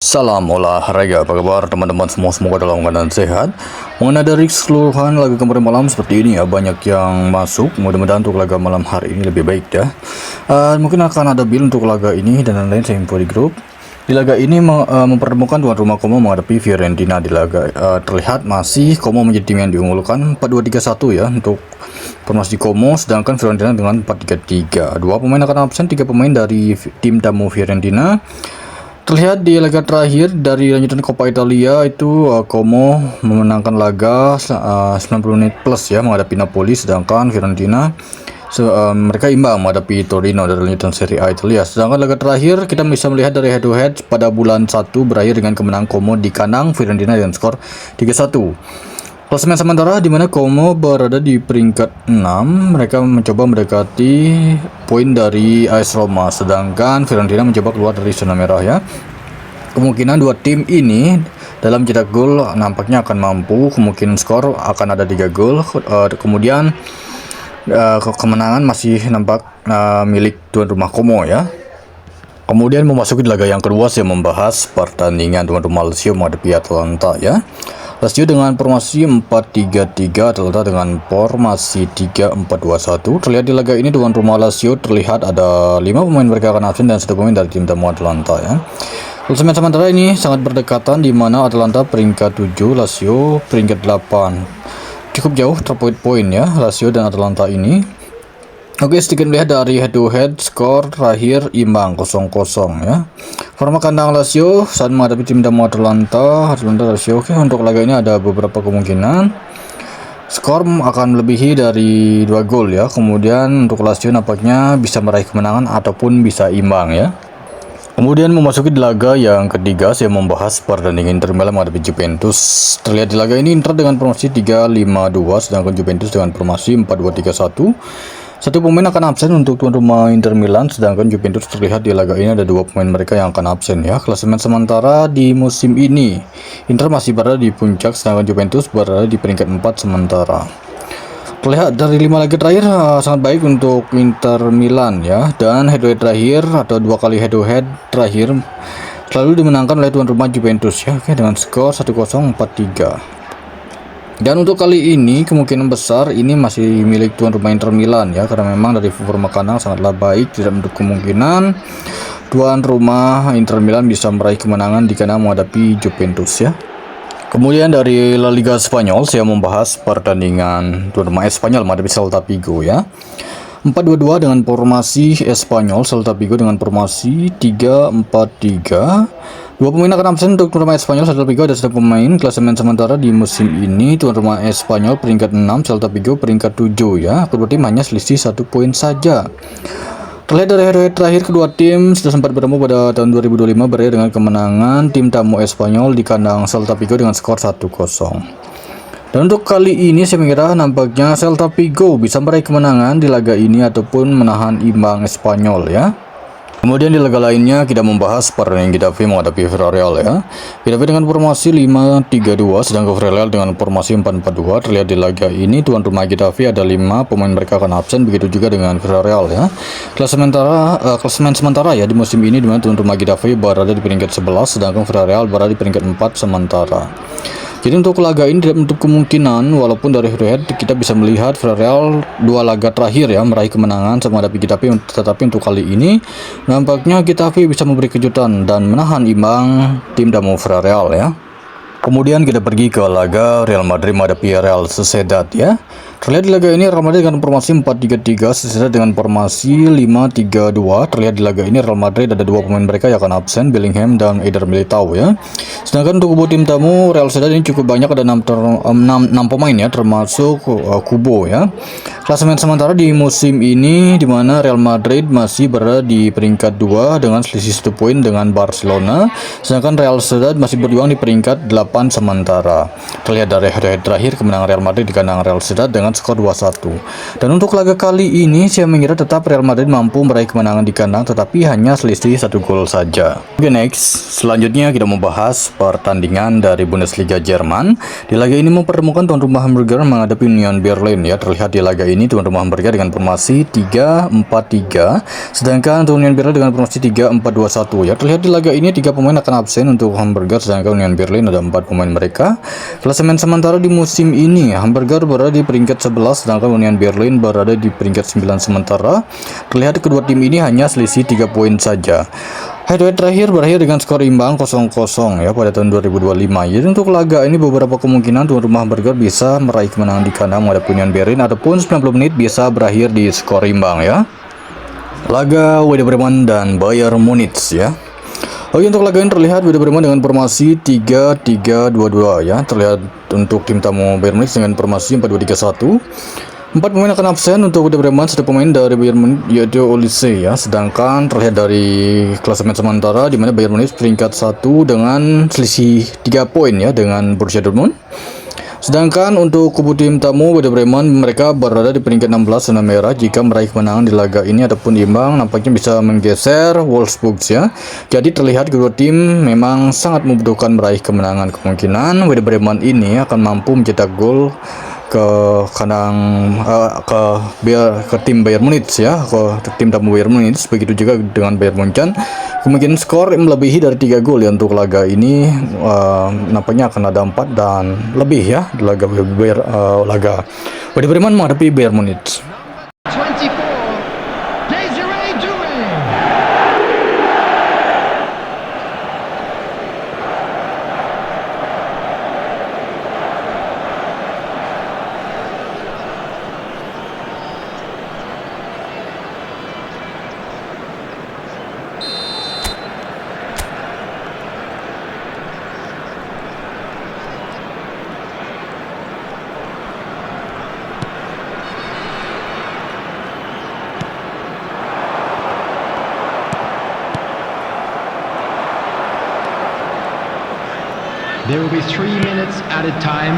Salam olahraga, apa kabar teman-teman semua? Semoga dalam keadaan sehat. Mengenai dari keseluruhan laga kemarin malam seperti ini ya, banyak yang masuk. Mudah-mudahan untuk laga malam hari ini lebih baik ya. Mungkin akan ada build untuk laga ini dan lain-lain, saya info di grup. Di laga ini mempertemukan tuan rumah Como menghadapi Fiorentina. Di laga terlihat masih Como menjadi tim yang diunggulkan 4-2-3-1 ya untuk formasi Como, sedangkan Fiorentina dengan 4-3-3. Dua pemain akan absen, tiga pemain dari tim tamu Fiorentina. Terlihat di laga terakhir dari lanjutan Coppa Italia itu Como memenangkan laga 90 menit plus ya menghadapi Napoli, sedangkan Fiorentina mereka imbang menghadapi Torino dari lanjutan Serie A Italia. Sedangkan laga terakhir kita bisa melihat dari head to head pada bulan 1 berakhir dengan kemenangan Como di kandang Fiorentina dengan skor 3-1. Klasemen sementara di mana Como berada di peringkat 6, mereka mencoba mendekati poin dari AS Roma, sedangkan Fiorentina mencoba keluar dari zona merah ya. Kemungkinan dua tim ini dalam cetak gol nampaknya akan mampu, kemungkinan skor akan ada 3 gol. Kemudian kemenangan masih nampak milik tuan rumah Como ya. Kemudian memasuki laga yang kedua, saya membahas pertandingan tuan rumah Lazio menghadapi Atalanta ya. Lazio dengan formasi 4-3-3, Atalanta dengan formasi 3-4-2-1. Terlihat di laga ini tuan rumah Lazio terlihat ada 5 pemain mereka akan absen dan 1 pemain dari tim tamu Atalanta ya. Klasemen sementara ini sangat berdekatan di mana Atalanta peringkat 7, Lazio peringkat 8. Cukup jauh terpoin-poin ya Lazio dan Atalanta ini. Oke, sedikit melihat dari head to head skor terakhir imbang 0-0 ya. Forma kandang Lazio saat menghadapi tim tamu Atalanta Lazio. Oke, untuk laga ini ada beberapa kemungkinan skor akan melebihi dari 2 gol ya. Kemudian untuk Lazio nampaknya bisa meraih kemenangan ataupun bisa imbang ya. Kemudian memasuki laga yang ketiga, saya membahas pertandingan Inter Milan menghadapi Juventus. Terlihat di laga ini Inter dengan formasi 3-5-2, sedangkan Juventus dengan formasi 4-2-3-1. Satu pemain akan absen untuk tuan rumah Inter Milan, sedangkan Juventus terlihat di laga ini ada 2 pemain mereka yang akan absen ya. Klasemen sementara di musim ini, Inter masih berada di puncak, sedangkan Juventus berada di peringkat 4 sementara. Terlihat dari 5 laga terakhir sangat baik untuk Inter Milan ya, dan head to head terakhir atau 2 kali head to head terakhir selalu dimenangkan oleh tuan rumah Juventus ya. Oke, dengan skor 1-0, 4-3. Dan untuk kali ini kemungkinan besar ini masih milik tuan rumah Inter Milan ya, karena memang dari forma kandang sangatlah baik. Tidak menutup kemungkinan tuan rumah Inter Milan bisa meraih kemenangan di kandang menghadapi Juventus ya. Kemudian dari La Liga Spanyol, saya membahas pertandingan tuan rumah Espanyol menghadapi Celta Vigo ya. 4-2-2 dengan formasi Espanyol, Celta Vigo dengan formasi 3-4-3. 2 pemain akan absen untuk tuan rumah Espanyol, Celta Vigo ada 1 pemain. Klasemen sementara di musim ini tuan rumah Espanyol peringkat 6, Celta Vigo peringkat 7 ya. Kedua tim hanya selisih 1 poin saja. Terlihat dari head-to-head terakhir, kedua tim sudah sempat bertemu pada tahun 2025 berakhir dengan kemenangan tim tamu Espanyol di kandang Celta Vigo dengan skor 1-0. Dan untuk kali ini saya mengira nampaknya Celta Vigo bisa meraih kemenangan di laga ini ataupun menahan imbang Espanyol ya. Kemudian di laga lainnya kita membahas pertandingan Getafe menghadapi Villarreal ya. Getafe dengan formasi 5-3-2, sedangkan Villarreal dengan formasi 4-4-2. Terlihat di laga ini tuan rumah Getafe ada 5 pemain mereka akan absen, begitu juga dengan Villarreal ya. Klasemen sementara ya di musim ini di mana tuan rumah Getafe berada di peringkat 11, sedangkan Villarreal berada di peringkat 4 sementara. Jadi untuk laga ini tidak menutup kemungkinan, walaupun dari head to head kita bisa melihat Villarreal 2 laga terakhir ya meraih kemenangan sama menghadapi Getafe, tetapi untuk kali ini nampaknya Getafe bisa memberi kejutan dan menahan imbang tim tamu Villarreal ya. Kemudian kita pergi ke laga Real Madrid menghadapi Real Sociedad ya. Terlihat di laga ini Real Madrid dengan formasi 4-3-3, Sociedad dengan formasi 5-3-2. Terlihat di laga ini Real Madrid ada 2 pemain mereka yang akan absen, Bellingham dan Eder Militao ya. Sedangkan untuk kubu tim tamu Real Sociedad ini cukup banyak, ada 6 pemain ya, termasuk Kubo ya. Klasemen sementara di musim ini di mana Real Madrid masih berada di peringkat 2 dengan selisih 1 poin dengan Barcelona, sedangkan Real Sociedad masih berjuang di peringkat 8 sementara. Terlihat dari head-to-head terakhir kemenangan Real Madrid di kandang Real Sociedad dengan dengan skor 2-1. Dan untuk laga kali ini saya mengira tetap Real Madrid mampu meraih kemenangan di kandang, tetapi hanya selisih 1 gol saja. Oke, next, selanjutnya kita membahas pertandingan dari Bundesliga Jerman. Di laga ini mempertemukan tuan rumah Hamburger menghadapi Union Berlin ya. Terlihat di laga ini tuan rumah Hamburger dengan formasi 3-4-3, sedangkan Union Berlin dengan formasi 3-4-2-1 ya. Terlihat di laga ini 3 pemain akan absen untuk Hamburger, sedangkan Union Berlin ada 4 pemain mereka. Klasemen sementara di musim ini, Hamburger berada di peringkat 11, sedangkan Union Berlin berada di peringkat 9 sementara. Terlihat kedua tim ini hanya selisih 3 poin saja. Head-to-head terakhir berakhir dengan skor imbang 0-0 ya pada tahun 2025. Jadi untuk laga ini beberapa kemungkinan tuan rumah Hamburger bisa meraih kemenangan di kandang menghadapi Union Berlin, ataupun 90 menit bisa berakhir di skor imbang ya. Laga Werder Bremen dan Bayern Munich ya. Oke, untuk laga ini terlihat Werder Bremen dengan formasi 3-3-2-2 ya. Terlihat untuk tim tamu Bayern Munich dengan formasi 4-2-3-1. 4 pemain akan absen untuk Werder Bremen, 1 pemain dari Bayern Munich yaitu Olise ya. Sedangkan terlihat dari klasemen sementara di mana Bayern Munich peringkat 1 dengan selisih 3 poin ya dengan Borussia Dortmund. Sedangkan untuk kubu tim tamu Werder Bremen, mereka berada di peringkat 16 zona merah. Jika meraih kemenangan di laga ini ataupun imbang, nampaknya bisa menggeser Wolfsburg ya. Jadi terlihat kedua tim memang sangat membutuhkan meraih kemenangan. Kemungkinan Werder Bremen ini akan mampu mencetak gol ke kandang ke tim Bayern Munich ya, ke tim tamu Bayern Munich. Begitu juga dengan Bayern Munchen. Kemungkinan skor melebihi dari 3 gol ya untuk laga ini. Nampaknya akan ada 4 dan lebih ya di laga Werder Bremen menghadapi Bayern Munich. 24, Desiree Doué. There will be 3 minutes added time.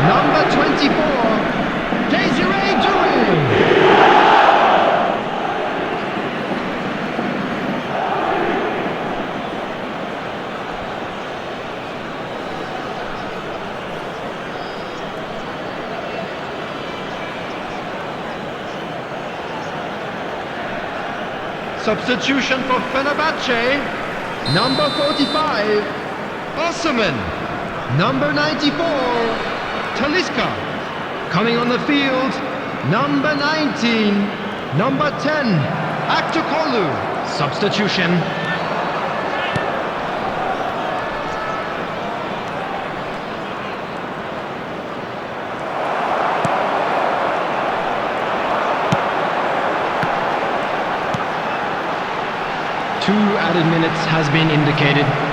Number 24, Desiree Doué. Substitution for Fenerbahce. Number 45, Osman. Number 94, Talisca. Coming on the field, number 19, number 10, Aktokolu. Substitution. Two added minutes has been indicated.